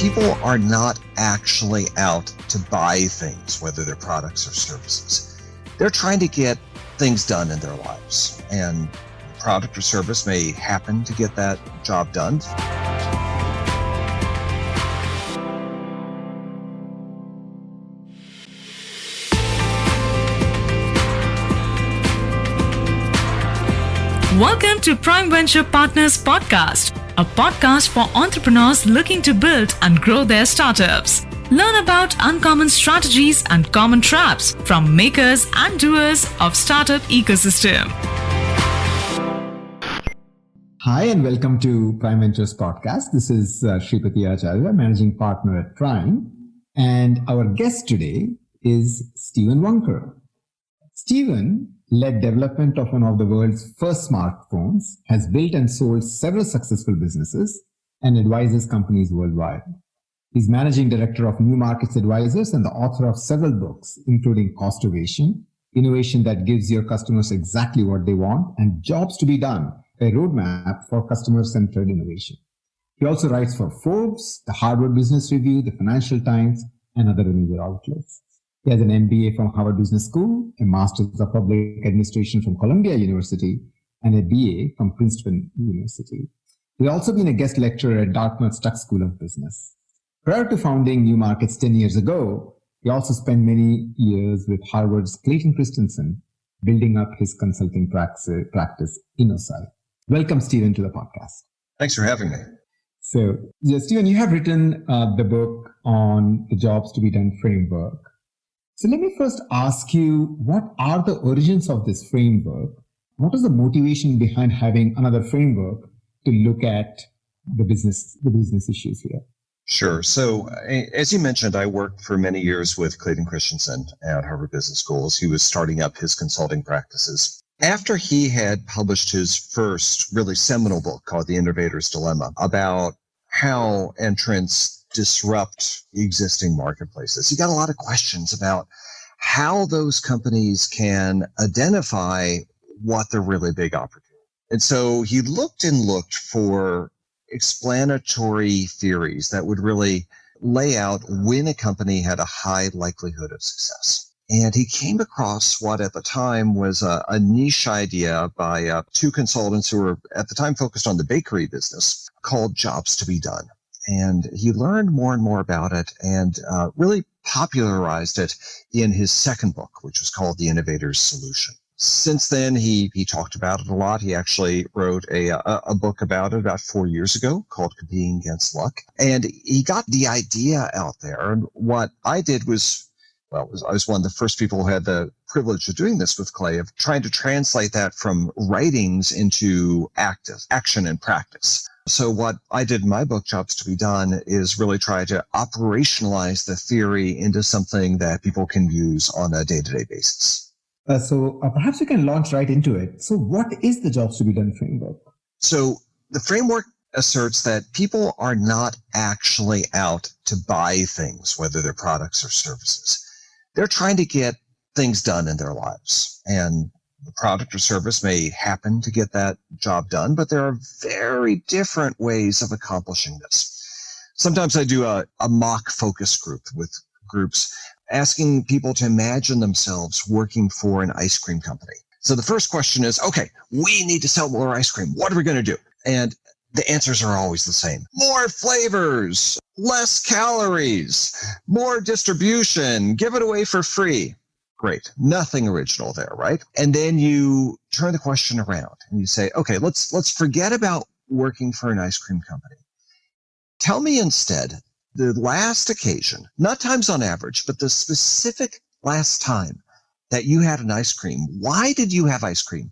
people are not actually out to buy things, whether they're products or services. They're trying to get things done in their lives, and product or service may happen to get that job done. Welcome to Prime Venture Partners Podcast, a podcast for entrepreneurs looking to build and grow their startups. Learn about uncommon strategies and common traps from makers and doers of startup ecosystem. Hi, and welcome to Prime Ventures Podcast. This is Shripati Acharya, managing partner at Prime. And our guest today is Stephen Wunker. Stephen led development of one of the world's first smartphones, has built and sold several successful businesses, and advises companies worldwide. He's managing director of New Markets Advisors and the author of several books, including Costovation, Innovation That Gives Your Customers Exactly What They Want, and Jobs to Be Done, a roadmap for customer-centered innovation. He also writes for Forbes, the Harvard Business Review, the Financial Times, and other major outlets. He has an MBA from Harvard Business School, a Master's of Public Administration from Columbia University, and a BA from Princeton University. He's also been a guest lecturer at Dartmouth School of Business. Prior to founding New Markets 10 years ago, he also spent many years with Harvard's Clayton Christensen, building up his consulting practice InnoSight. Welcome, Stephen, to the podcast. Thanks for having me. So, Stephen, you have written the book on the Jobs to Be Done framework. So let me first ask you, what are the origins of this framework? What is the motivation behind having another framework to look at the business issues here? Sure. So as you mentioned, I worked for many years with Clayton Christensen at Harvard Business School as he was starting up his consulting practices. After he had published his first really seminal book called The Innovator's Dilemma about how entrants disrupt existing marketplaces, he got a lot of questions about how those companies can identify what the really big opportunity. And so he looked for explanatory theories that would really lay out when a company had a high likelihood of success. And he came across what at the time was a niche idea by two consultants who were at the time focused on the bakery business called Jobs to Be Done. And he learned more and more about it and really popularized it in his second book, which was called The Innovator's Solution. Since then, he talked about it a lot. He actually wrote a book about it about 4 years ago called Competing Against Luck. And he got the idea out there. And what I did was, I was one of the first people who had the privilege of doing this with Clay, of trying to translate that from writings into action and practice. So what I did in my book, Jobs to Be Done, is really try to operationalize the theory into something that people can use on a day-to-day basis. So perhaps we can launch right into it. So what is the Jobs to Be Done framework? So the framework asserts that people are not actually out to buy things, whether they're products or services. They're trying to get things done in their lives. And the product or service may happen to get that job done, but there are very different ways of accomplishing this. Sometimes I do a mock focus group with groups asking people to imagine themselves working for an ice cream company. So the first question is, okay, we need to sell more ice cream. What are we going to do? And the answers are always the same. More flavors, less calories, more distribution, give it away for free. Great. Nothing original there, right? And then you turn the question around and you say, okay, let's forget about working for an ice cream company. Tell me instead the last occasion, not times on average, but the specific last time that you had an ice cream. Why did you have ice cream?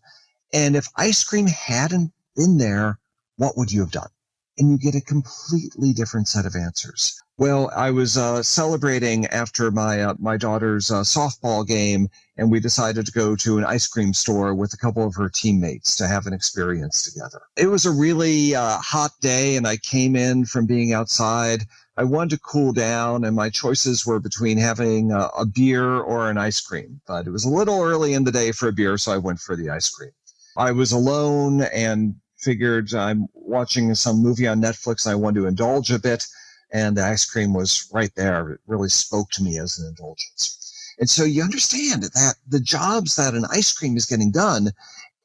And if ice cream hadn't been there, what would you have done? And you get a completely different set of answers. Well, I was celebrating after my daughter's softball game, and we decided to go to an ice cream store with a couple of her teammates to have an experience together. It was a really hot day, and I came in from being outside. I wanted to cool down, and my choices were between having a beer or an ice cream. But it was a little early in the day for a beer, so I went for the ice cream. I was alone and figured I'm watching some movie on Netflix and I wanted to indulge a bit. and the ice cream was right there. It really spoke to me as an indulgence. And so you understand that the jobs that an ice cream is getting done,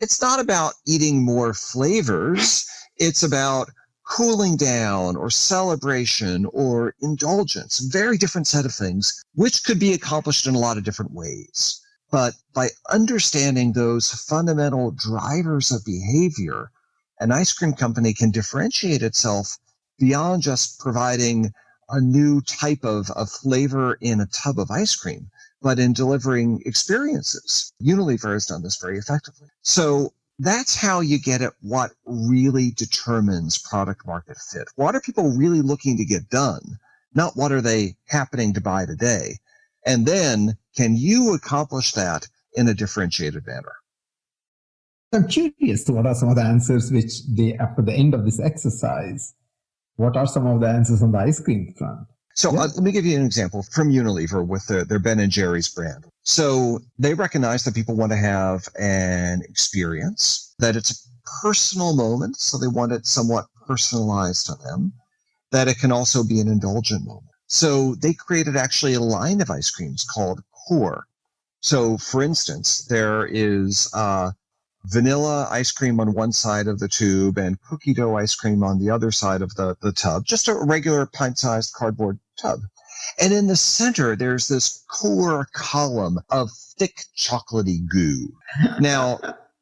it's not about eating more flavors. It's about cooling down or celebration or indulgence, very different set of things, which could be accomplished in a lot of different ways. But by understanding those fundamental drivers of behavior, an ice cream company can differentiate itself beyond just providing a new type of flavor in a tub of ice cream, but in delivering experiences. Unilever has done this very effectively. So that's how you get at what really determines product market fit. What are people really looking to get done? Not what are they happening to buy today? And then can you accomplish that in a differentiated manner? I'm curious to what are some of the answers which they, after the end of this exercise, what are some of the answers on the ice cream front? So let me give you an example from Unilever with their Ben & Jerry's brand. So they recognize that people want to have an experience, that it's a personal moment, so they want it somewhat personalized to them, that it can also be an indulgent moment. So they created actually a line of ice creams called Core. So for instance, there is vanilla ice cream on one side of the tube and cookie dough ice cream on the other side of the tub, just a regular pint-sized cardboard tub. And in the center, there's this core column of thick chocolatey goo. Now,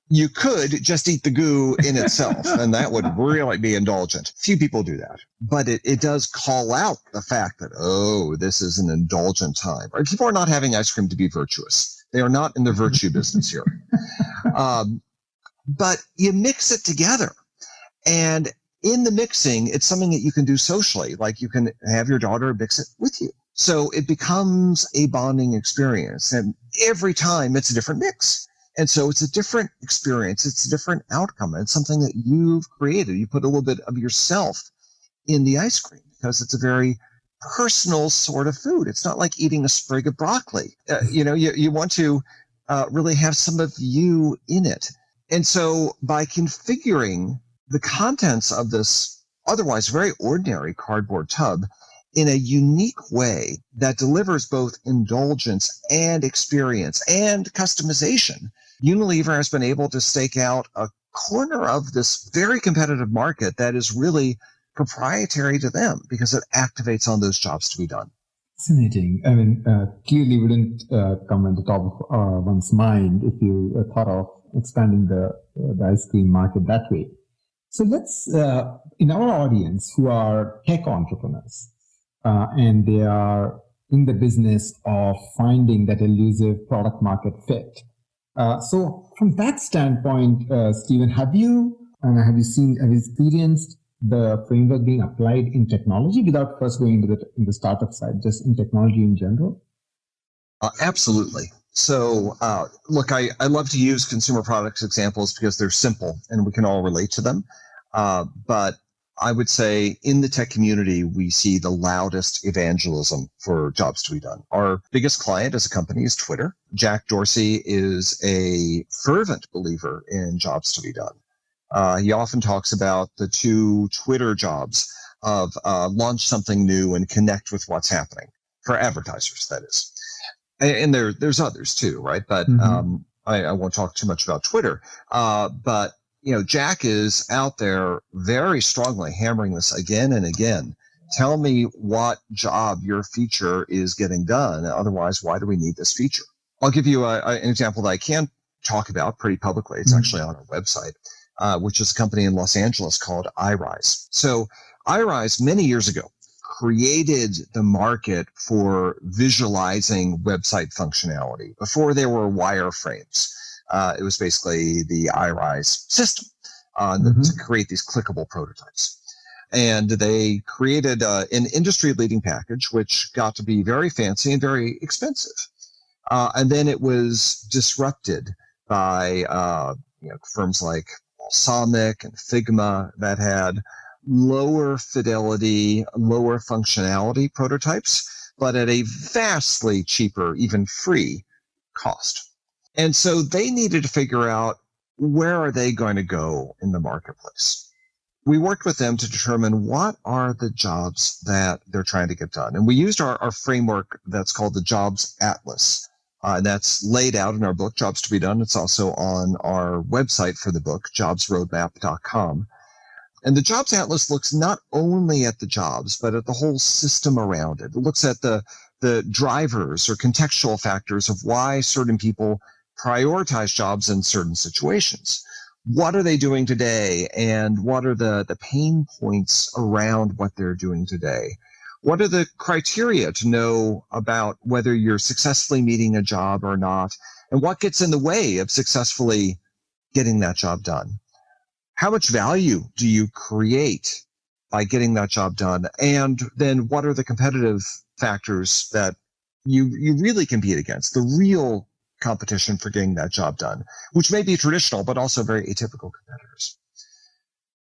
you could just eat the goo in itself, and that would really be indulgent. Few people do that. But it does call out the fact that, oh, this is an indulgent time. Right? People are not having ice cream to be virtuous. They are not in the virtue business here. But you mix it together. And in the mixing, it's something that you can do socially. Like you can have your daughter mix it with you. So it becomes a bonding experience. And every time it's a different mix. And so it's a different experience. It's a different outcome. It's something that you've created. You put a little bit of yourself in the ice cream because it's a very personal sort of food. It's not like eating a sprig of broccoli. You want to really have some of you in it. And so by configuring the contents of this otherwise very ordinary cardboard tub in a unique way that delivers both indulgence and experience and customization, Unilever has been able to stake out a corner of this very competitive market that is really proprietary to them because it activates on those jobs to be done. Fascinating. I mean, clearly wouldn't come at the top of one's mind if you thought of expanding the ice cream market that way. So let's, in our audience who are tech entrepreneurs, and they are in the business of finding that elusive product market fit. So from that standpoint, Stephen, have you experienced the framework being applied in technology without first going into the startup side, just in technology in general? Absolutely. So, look, I love to use consumer products examples because they're simple and we can all relate to them. But I would say in the tech community, we see the loudest evangelism for jobs to be done. Our biggest client as a company is Twitter. Jack Dorsey is a fervent believer in jobs to be done. He often talks about the two Twitter jobs of launch something new and connect with what's happening for advertisers, that is. And there's others too, right? But I won't talk too much about Twitter. But Jack is out there very strongly hammering this again and again. Tell me what job your feature is getting done. Otherwise, why do we need this feature? I'll give you an example that I can talk about pretty publicly. It's actually on our website, which is a company in Los Angeles called iRise. So iRise, many years ago, created the market for visualizing website functionality before there were wireframes. It was basically the iRise system to create these clickable prototypes. And they created an industry-leading package, which got to be very fancy and very expensive. And then it was disrupted by firms like Balsamiq and Figma that had lower fidelity, lower functionality prototypes, but at a vastly cheaper, even free cost. And so they needed to figure out where are they going to go in the marketplace. we worked with them to determine what are the jobs that they're trying to get done. And we used our framework that's called the Jobs Atlas. And that's laid out in our book, Jobs to be Done. It's also on our website for the book, jobsroadmap.com. And the Jobs Atlas looks not only at the jobs, but at the whole system around it. It looks at the drivers or contextual factors of why certain people prioritize jobs in certain situations. What are they doing today? And what are the pain points around what they're doing today? What are the criteria to know about whether you're successfully meeting a job or not? And what gets in the way of successfully getting that job done? How much value do you create by getting that job done? And then what are the competitive factors that you really compete against, the real competition for getting that job done, which may be traditional, but also very atypical competitors.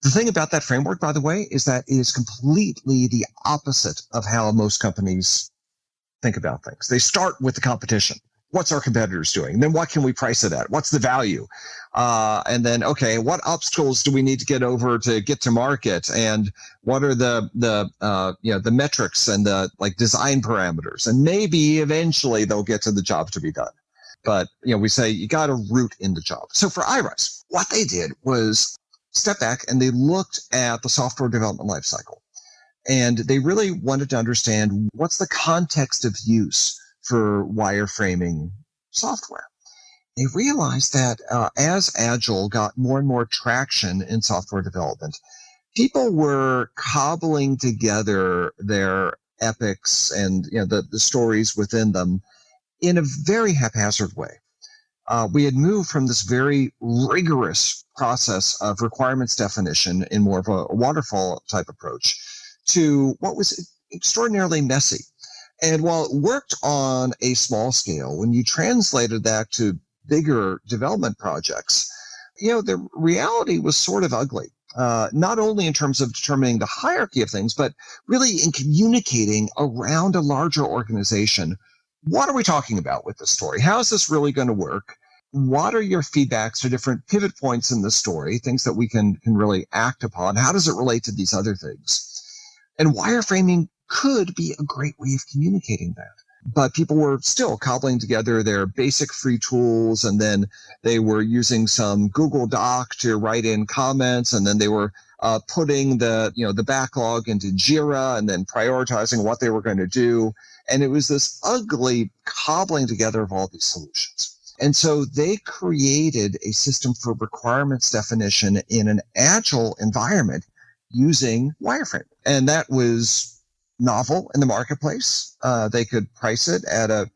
The thing about that framework, by the way, is that it is completely the opposite of how most companies think about things. They start with the competition. What's our competitors doing? And then what can we price it at? What's the value? And then, okay, what obstacles do we need to get over to get to market? And what are the metrics and the design parameters? And maybe eventually they'll get to the job to be done. But, we say you got to root in the job. So for iRise, what they did was step back and they looked at the software development lifecycle. And they really wanted to understand what's the context of use for wireframing software. They realized that as Agile got more and more traction in software development, people were cobbling together their epics and the stories within them in a very haphazard way. We had moved from this very rigorous process of requirements definition in more of a waterfall type approach to what was extraordinarily messy. And while it worked on a small scale, when you translated that to bigger development projects, the reality was sort of ugly. Not only in terms of determining the hierarchy of things, but really in communicating around a larger organization. What are we talking about with this story? How is this really going to work? What are your feedbacks to different pivot points in the story, things that we can really act upon? How does it relate to these other things? And wireframing could be a great way of communicating that. But people were still cobbling together their basic free tools, and then they were using some Google Doc to write in comments, and then they were putting the backlog into Jira and then prioritizing what they were going to do. And it was this ugly cobbling together of all these solutions. And so they created a system for requirements definition in an agile environment using wireframe. And that was novel in the marketplace. They could price it at a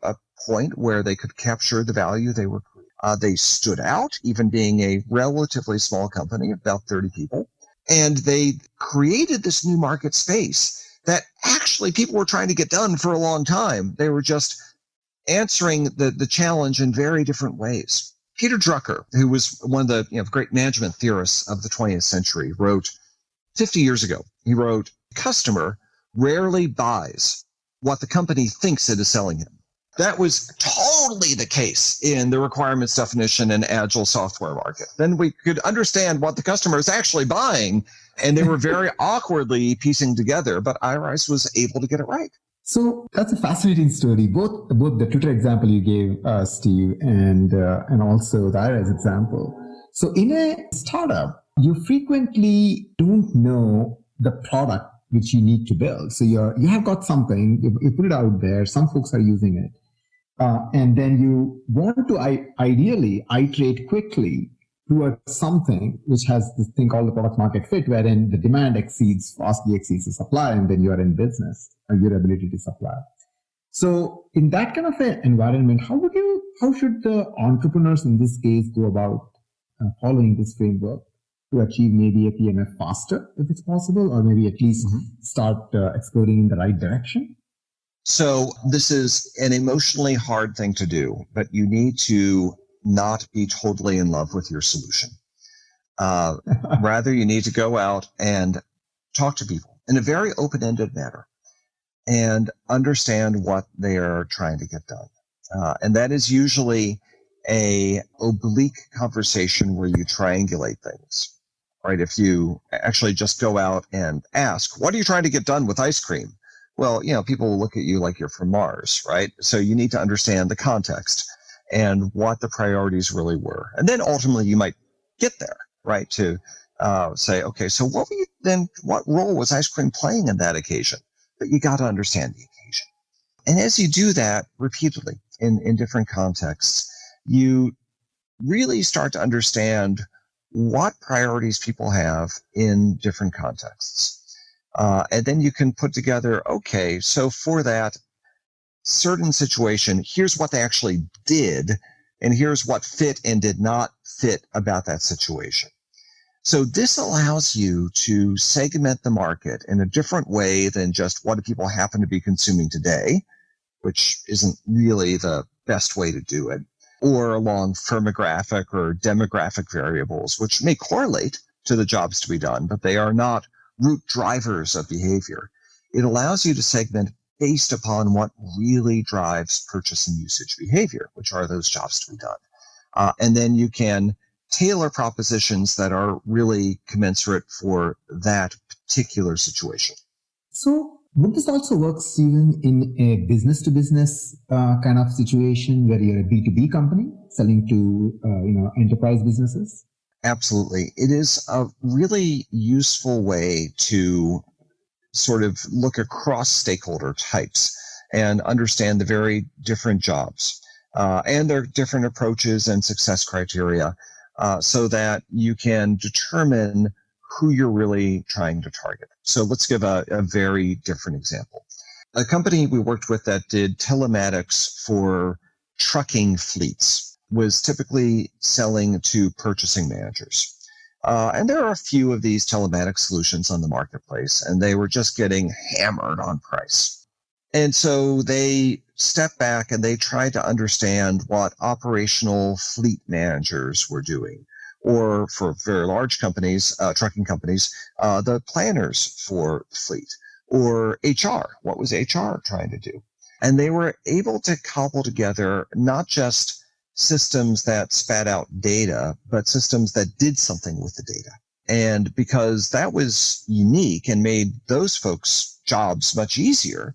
point where they could capture the value they were creating. They stood out, even being a relatively small company, about 30 people. And they created this new market space that actually people were trying to get done for a long time. They were just answering the challenge in very different ways. Peter Drucker, who was one of the great management theorists of the 20th century, wrote 50 years ago, he wrote, "Customer rarely buys what the company thinks it is selling him." That was totally the case in the requirements definition and agile software market. Then we could understand what the customer is actually buying, and they were very awkwardly piecing together, but iRise was able to get it right. So that's a fascinating story. Both the Twitter example you gave, Steve, and also the iRise example. So in a startup, you frequently don't know the product which you need to build. So you have got something, you put it out there, some folks are using it. And then you want to ideally iterate quickly towards something which has this thing called the product market fit, wherein the demand vastly exceeds the supply, and then you are in business, or your ability to supply. So in that kind of an environment, how should the entrepreneurs in this case go about following this framework to achieve maybe a PMF faster, if it's possible, or maybe at least start exploring in the right direction? So this is an emotionally hard thing to do, but you need to not be totally in love with your solution. Rather, you need to go out and talk to people in a very open-ended manner and understand what they are trying to get done. And that is usually a oblique conversation where you triangulate things. right? If you actually just go out and ask, what are you trying to get done with ice cream? Well, people will look at you like you're from Mars, right? So you need to understand the context and what the priorities really were. And then ultimately you might get there, right? To say, okay, so what role was ice cream playing in that occasion? But you got to understand the occasion. And as you do that repeatedly in different contexts, you really start to understand what priorities people have in different contexts. And then you can put together, okay, so for that certain situation, here's what they actually did, and here's what fit and did not fit about that situation. So this allows you to segment the market in a different way than just what do people happen to be consuming today, which isn't really the best way to do it, or along firmographic or demographic variables, which may correlate to the jobs to be done, but they are not root drivers of behavior. It allows you to segment based upon what really drives purchase and usage behavior, which are those jobs to be done. And then you can tailor propositions that are really commensurate for that particular situation. So would this also work, Stephen, in a business-to-business kind of situation where you're a B2B company selling to enterprise businesses? Absolutely. It is a really useful way to sort of look across stakeholder types and understand the very different jobs and their different approaches and success criteria so that you can determine who you're really trying to target. So let's give a very different example. A company we worked with that did telematics for trucking fleets was typically selling to purchasing managers. And there are a few of these telematic solutions on the marketplace, and they were just getting hammered on price. And so they stepped back and they tried to understand what operational fleet managers were doing, or for very large companies, trucking companies, the planners for fleet, or HR. What was HR trying to do? And they were able to cobble together not just systems that spat out data, but systems that did something with the data. And because that was unique and made those folks' jobs much easier,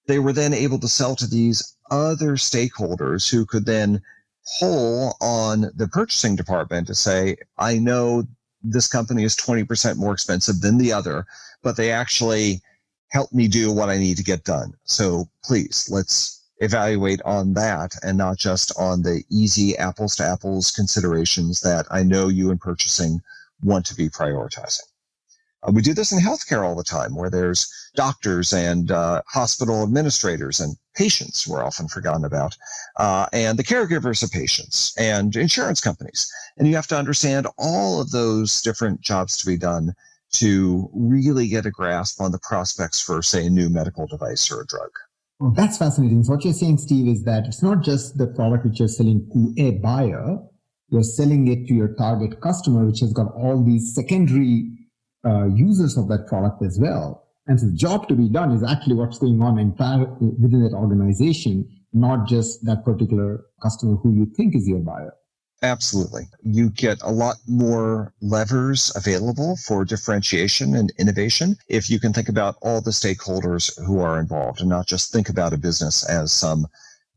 they were then able to sell to these other stakeholders who could then pull on the purchasing department to say, I know this company is 20% more expensive than the other, but they actually help me do what I need to get done. So please, let's evaluate on that and not just on the easy apples to apples considerations that I know you in purchasing want to be prioritizing. We do this in healthcare all the time, where there's doctors and hospital administrators and patients we're often forgotten about, and the caregivers of patients and insurance companies. And you have to understand all of those different jobs to be done to really get a grasp on the prospects for, say, a new medical device or a drug. Well, that's fascinating. So what you're saying, Steve, is that it's not just the product which you're selling to a buyer, you're selling it to your target customer, which has got all these secondary users of that product as well. And so the job to be done is actually what's going on within that organization, not just that particular customer who you think is your buyer. Absolutely. You get a lot more levers available for differentiation and innovation if you can think about all the stakeholders who are involved and not just think about a business as some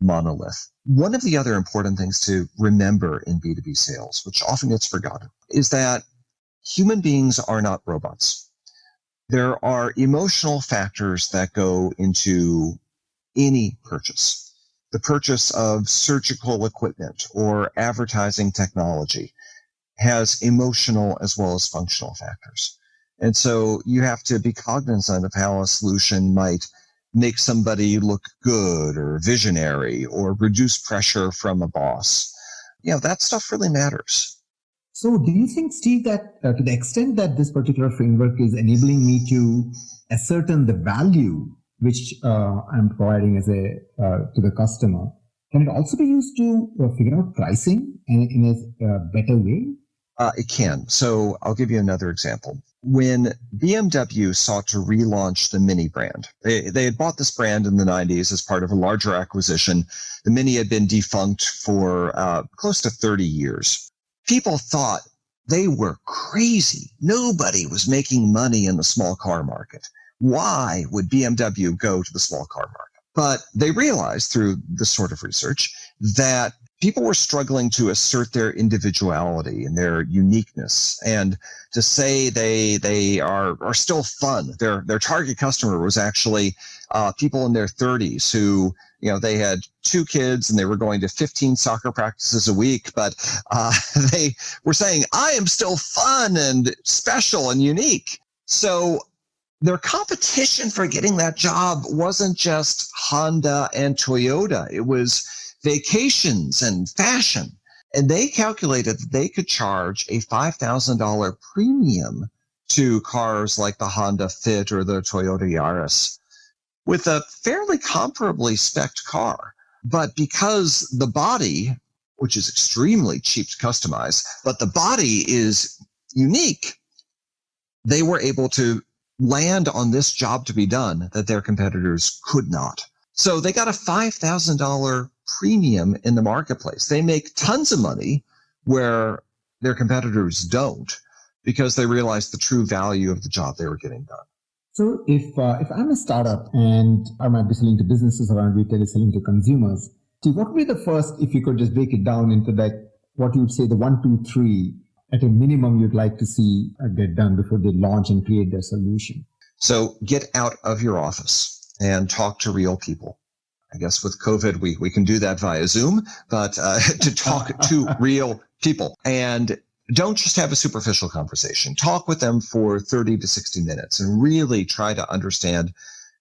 monolith. One of the other important things to remember in B2B sales, which often gets forgotten, is that human beings are not robots. There are emotional factors that go into any purchase. The purchase of surgical equipment or advertising technology has emotional as well as functional factors. And so you have to be cognizant of how a solution might make somebody look good or visionary or reduce pressure from a boss. That stuff really matters. So do you think, Steve, that to the extent that this particular framework is enabling me to ascertain the value which I'm providing as to the customer, can it also be used to figure out pricing in a better way? It can. So I'll give you another example. When BMW sought to relaunch the Mini brand, they had bought this brand in the 90s as part of a larger acquisition. The Mini had been defunct for close to 30 years. People thought they were crazy. Nobody was making money in the small car market. Why would BMW go to the small car market? But they realized through this sort of research that people were struggling to assert their individuality and their uniqueness, and to say they are still fun. Their target customer was actually people in their 30s who, they had 2 kids and they were going to 15 soccer practices a week, but they were saying, I am still fun and special and unique. So their competition for getting that job wasn't just Honda and Toyota. It was vacations and fashion. And they calculated that they could charge a $5,000 premium to cars like the Honda Fit or the Toyota Yaris with a fairly comparably spec'd car. But because the body, which is extremely cheap to customize, but the body is unique, they were able to land on this job to be done that their competitors could not. So they got a $5,000 premium in the marketplace. They make tons of money where their competitors don't, because they realized the true value of the job they were getting done. So if I'm a startup and I might be selling to businesses or I might be selling to consumers, what would be the first, if you could just break it down into what you would say the 1, 2, 3 at a minimum you'd like to see get done before they launch and create their solution? So get out of your office and talk to real people. I guess with COVID, we can do that via Zoom, but to talk to real people. And don't just have a superficial conversation. Talk with them for 30 to 60 minutes and really try to understand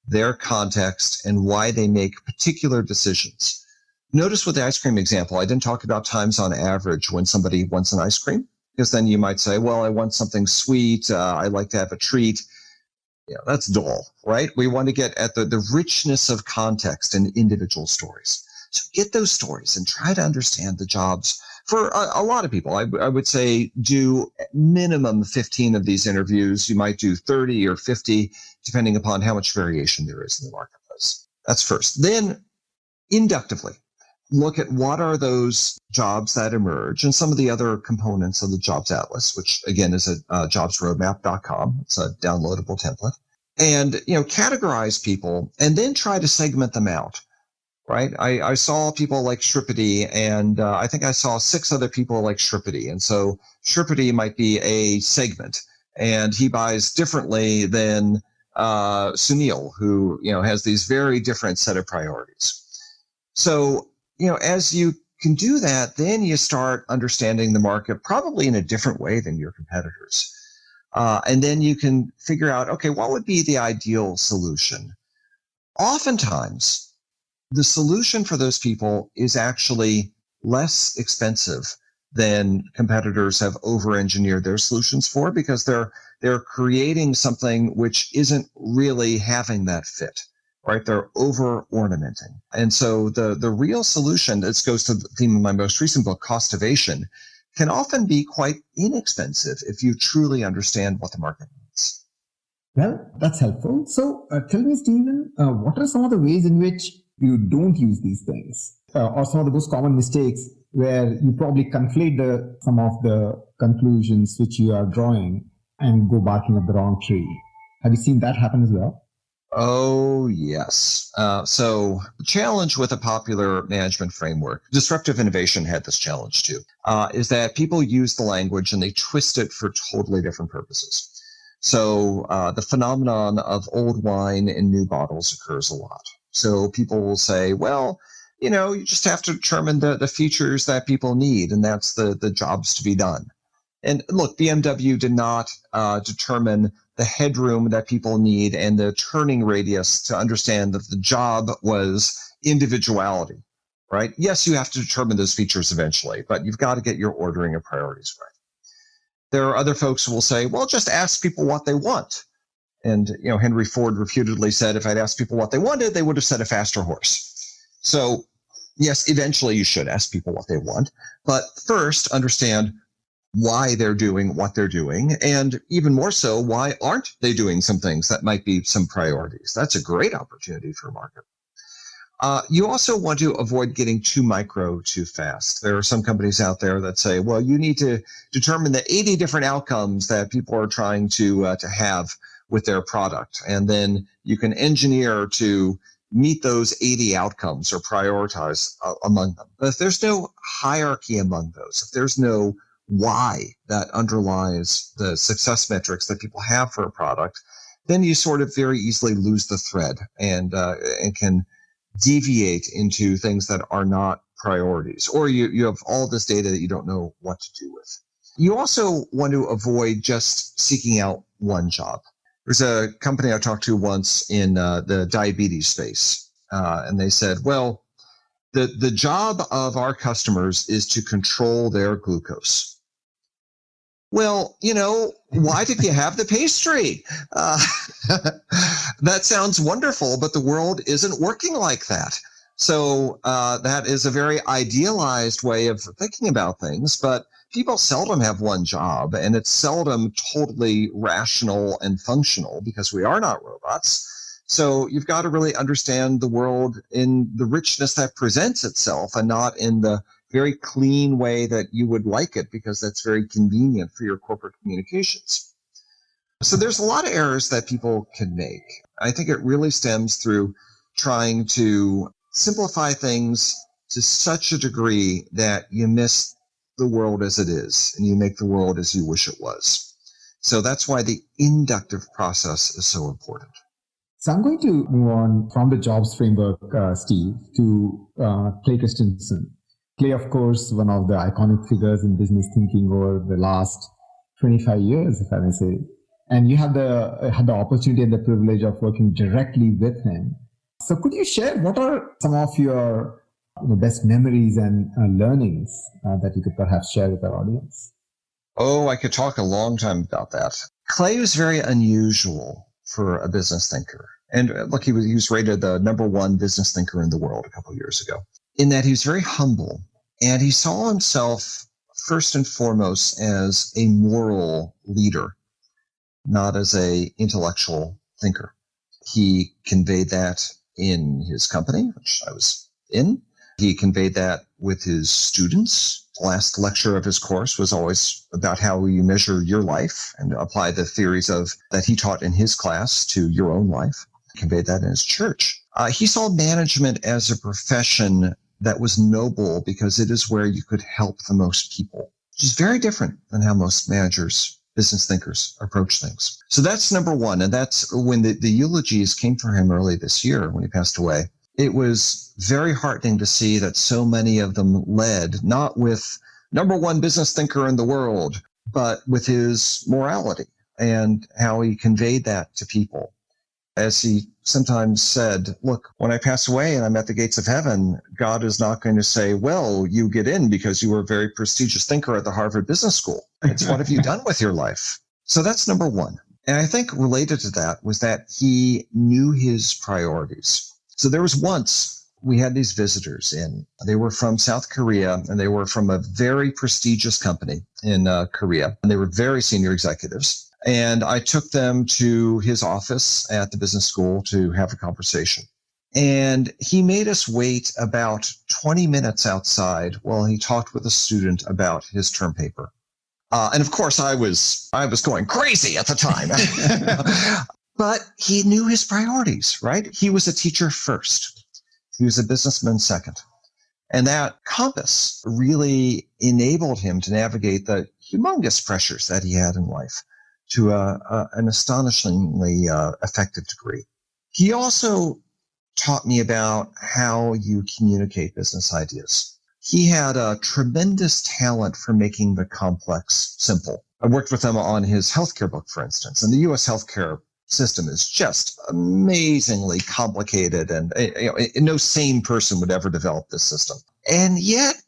their context and why they make particular decisions. Notice with the ice cream example, I didn't talk about times on average when somebody wants an ice cream, because then you might say, well, I want something sweet. I like to have a treat. That's dull, right? We want to get at the richness of context and individual stories. So get those stories and try to understand the jobs. For a lot of people, I would say do minimum 15 of these interviews. You might do 30 or 50, depending upon how much variation there is in the marketplace. That's first. Then inductively, look at what are those jobs that emerge and some of the other components of the Jobs Atlas, which again is at jobsroadmap.com. It's a downloadable template. And, categorize people and then try to segment them out, right? I saw people like Shripati, and I think I saw 6 other people like Shripati. And so Shripati might be a segment, and he buys differently than Sunil, who, has these very different set of priorities. So, as you can do that, then you start understanding the market probably in a different way than your competitors. And then you can figure out, okay, what would be the ideal solution? Oftentimes, the solution for those people is actually less expensive than competitors have over-engineered their solutions for, because they're creating something which isn't really having that fit. Right? They're over-ornamenting. And so the real solution, this goes to the theme of my most recent book, Costovation, can often be quite inexpensive if you truly understand what the market needs. Well, that's helpful. So tell me, Stephen, what are some of the ways in which you don't use these things? Or some of the most common mistakes where you probably conflate some of the conclusions which you are drawing and go barking up the wrong tree? Have you seen that happen as well? Oh, yes. So the challenge with a popular management framework, disruptive innovation had this challenge too, is that people use the language and they twist it for totally different purposes. So the phenomenon of old wine in new bottles occurs a lot. So people will say, well, you just have to determine the features that people need, and that's the jobs to be done. And look, BMW did not determine the headroom that people need and the turning radius to understand that the job was individuality, right? Yes, you have to determine those features eventually, but you've got to get your ordering of priorities right. There are other folks who will say, well, just ask people what they want. And, Henry Ford reputedly said, if I'd asked people what they wanted, they would have said a faster horse. So yes, eventually you should ask people what they want, but first understand why they're doing what they're doing, and even more so, why aren't they doing some things that might be some priorities? That's a great opportunity for a market. You also want to avoid getting too micro too fast. There are some companies out there that say, well, you need to determine the 80 different outcomes that people are trying to have with their product. And then you can engineer to meet those 80 outcomes or prioritize among them. But if there's no hierarchy among those, if there's no why that underlies the success metrics that people have for a product, then you sort of very easily lose the thread and can deviate into things that are not priorities, or you have all this data that you don't know what to do with. You also want to avoid just seeking out one job. There's a company I talked to once in the diabetes space, and they said, well, the job of our customers is to control their glucose. Well, why did you have the pastry? That sounds wonderful, but the world isn't working like that. So that is a very idealized way of thinking about things, but people seldom have one job, and it's seldom totally rational and functional because we are not robots. So you've got to really understand the world in the richness that presents itself and not in the very clean way that you would like it, because that's very convenient for your corporate communications. So there's a lot of errors that people can make. I think it really stems through trying to simplify things to such a degree that you miss the world as it is and you make the world as you wish it was. So that's why the inductive process is so important. So I'm going to move on from the jobs framework, Steve, to Clay Christensen. Clay, of course, one of the iconic figures in business thinking over the last 25 years, if I may say. And you had the opportunity and the privilege of working directly with him. So could you share what are some of your best memories and learnings that you could perhaps share with our audience? Oh, I could talk a long time about that. Clay was very unusual for a business thinker. And look, he was rated the #1 business thinker in the world a couple of years ago, in that he was very humble. And he saw himself first and foremost as a moral leader, not as an intellectual thinker. He conveyed that in his company, which I was in. He conveyed that with his students. The last lecture of his course was always about how you measure your life and apply the theories that he taught in his class to your own life. He conveyed that in his church. He saw management as a profession that was noble because it is where you could help the most people, which is very different than how most managers, business thinkers approach things. So that's #1. And that's when the eulogies came for him early this year when he passed away. It was very heartening to see that so many of them led not with #1 business thinker in the world, but with his morality and how he conveyed that to people. As he sometimes said, look, when I pass away and I'm at the gates of heaven, God is not going to say, well, you get in because you were a very prestigious thinker at the Harvard Business School. It's what have you done with your life? So that's #1. And I think related to that was that he knew his priorities. So there was once we had these visitors in. They were from South Korea, and they were from a very prestigious company in Korea. And they were very senior executives. And I took them to his office at the business school to have a conversation. And he made us wait about 20 minutes outside while he talked with a student about his term paper. And of course, I was going crazy at the time. But he knew his priorities, right? He was a teacher first. He was a businessman second. And that compass really enabled him to navigate the humongous pressures that he had in life to an astonishingly effective degree. He also taught me about how you communicate business ideas. He had a tremendous talent for making the complex simple. I worked with him on his healthcare book, for instance, and the U.S. healthcare system is just amazingly complicated, and no sane person would ever develop this system. And yet,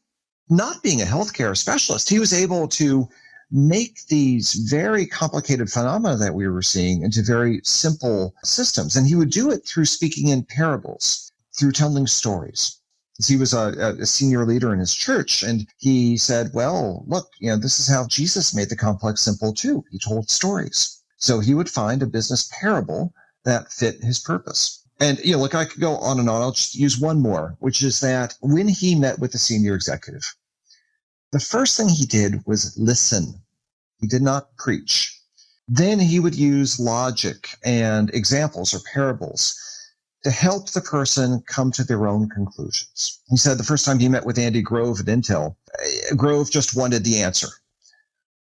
not being a healthcare specialist, he was able to make these very complicated phenomena that we were seeing into very simple systems. And he would do it through speaking in parables, through telling stories. He was a senior leader in his church, and he said, well, look, this is how Jesus made the complex simple too. He told stories. So he would find a business parable that fit his purpose. And, look, I could go on and on. I'll just use one more, which is that when he met with the senior executive, the first thing he did was listen. He did not preach. Then he would use logic and examples or parables to help the person come to their own conclusions. He said the first time he met with Andy Grove at Intel, Grove just wanted the answer.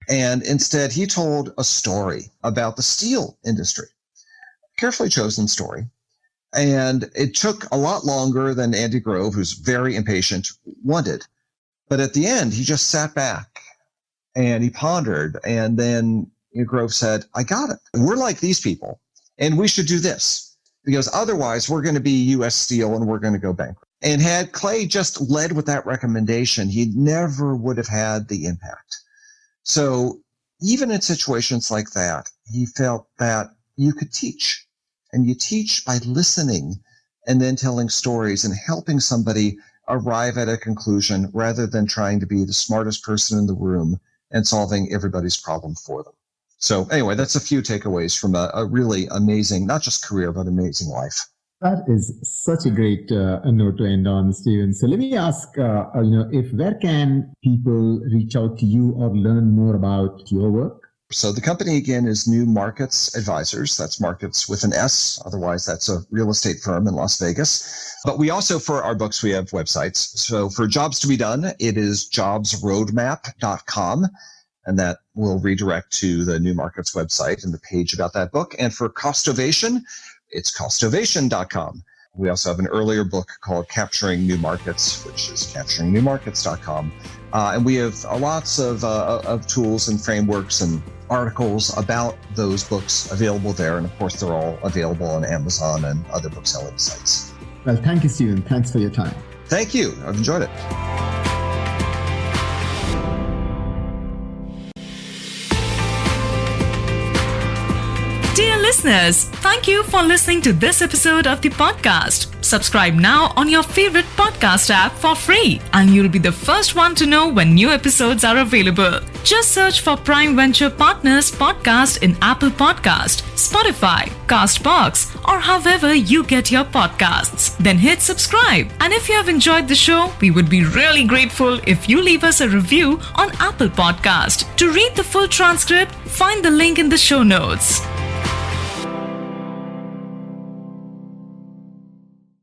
And instead, he told a story about the steel industry, carefully chosen story. And it took a lot longer than Andy Grove, who's very impatient, wanted. But at the end, he just sat back and he pondered. And then Grove said, I got it. We're like these people, and we should do this, because otherwise we're going to be U.S. Steel and we're going to go bankrupt. And had Clay just led with that recommendation, he never would have had the impact. So even in situations like that, he felt that you could teach. And you teach by listening and then telling stories and helping somebody arrive at a conclusion rather than trying to be the smartest person in the room and solving everybody's problem for them. So anyway, that's a few takeaways from a really amazing, not just career, but amazing life. That is such a great note to end on, Stephen. So let me ask, where can people reach out to you or learn more about your work? So the company, again, is New Markets Advisors. That's markets with an S. Otherwise, that's a real estate firm in Las Vegas. But we also, for our books, we have websites. So for Jobs to be Done, it is jobsroadmap.com. And that will redirect to the New Markets website and the page about that book. And for Costovation, it's costovation.com. We also have an earlier book called Capturing New Markets, which is capturingnewmarkets.com. And we have lots of tools and frameworks and articles about those books available there. And of course, they're all available on Amazon and other bookselling sites. Well, thank you, Stephen. Thanks for your time. Thank you. I've enjoyed it. Dear listeners, thank you for listening to this episode of the podcast. Subscribe now on your favorite podcast app for free, and you'll be the first one to know when new episodes are available. Just search for Prime Venture Partners Podcast in Apple Podcast, Spotify, Castbox, or however you get your podcasts. Then hit subscribe. And if you have enjoyed the show, we would be really grateful if you leave us a review on Apple Podcast. To read the full transcript, find the link in the show notes.